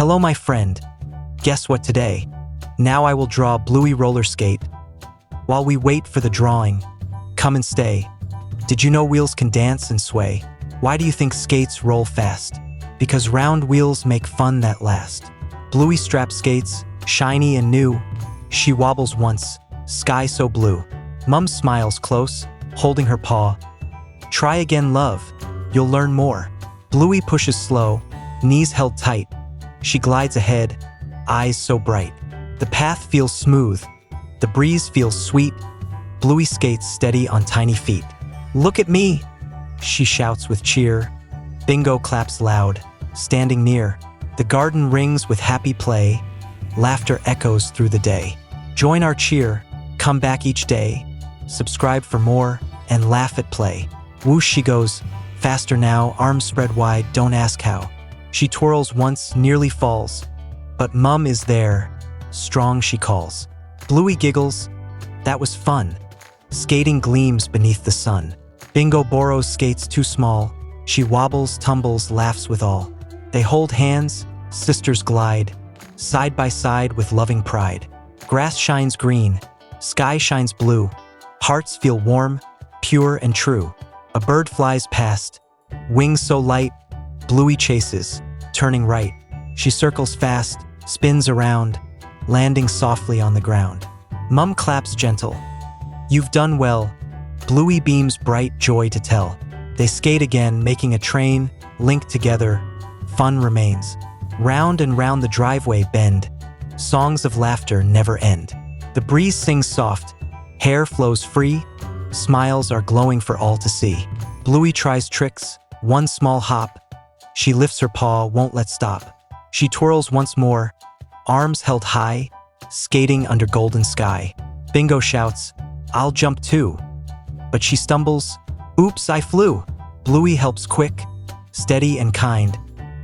Hello, my friend. Guess what today? Now I will draw Bluey roller skate. While we wait for the drawing, come and stay. Did you know wheels can dance and sway? Why do you think skates roll fast? Because round wheels make fun that last. Bluey strap skates, shiny and new. She wobbles once, sky so blue. Mum smiles close, holding her paw. Try again, love. You'll learn more. Bluey pushes slow, knees held tight. She glides ahead, eyes so bright. The path feels smooth. The breeze feels sweet. Bluey skates steady on tiny feet. Look at me, she shouts with cheer. Bingo claps loud, standing near. The garden rings with happy play. Laughter echoes through the day. Join our cheer, come back each day. Subscribe for more, and laugh at play. Whoosh she goes, faster now, arms spread wide, don't ask how. She twirls once, nearly falls. But Mum is there, strong she calls. Bluey giggles, that was fun. Skating gleams beneath the sun. Bingo borrows skates too small. She wobbles, tumbles, laughs with all. They hold hands, sisters glide, side by side with loving pride. Grass shines green, sky shines blue. Hearts feel warm, pure and true. A bird flies past, wings so light. Bluey chases, turning right. She circles fast, spins around, landing softly on the ground. Mum claps gentle. You've done well. Bluey beams bright, joy to tell. They skate again, making a train, linked together. Fun remains. Round and round the driveway bend. Songs of laughter never end. The breeze sings soft. Hair flows free. Smiles are glowing for all to see. Bluey tries tricks, one small hop. She lifts her paw, won't let stop. She twirls once more, arms held high, skating under golden sky. Bingo shouts, I'll jump too. But she stumbles, oops, I flew. Bluey helps quick, steady and kind.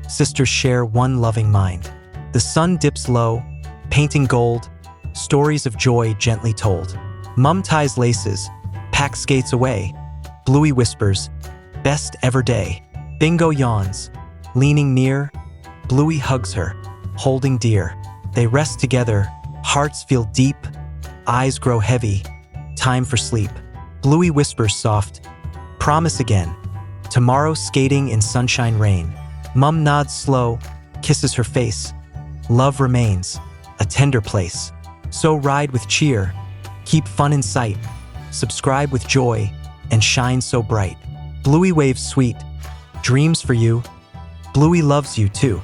Sisters share one loving mind. The sun dips low, painting gold, stories of joy gently told. Mum ties laces, packs skates away. Bluey whispers, best ever day. Bingo yawns, leaning near. Bluey hugs her, holding dear. They rest together, hearts feel deep, eyes grow heavy, time for sleep. Bluey whispers soft, promise again. Tomorrow skating in sunshine rain. Mum nods slow, kisses her face. Love remains, a tender place. So ride with cheer, keep fun in sight. Subscribe with joy, and shine so bright. Bluey waves sweet, dreams for you. Bluey loves you too.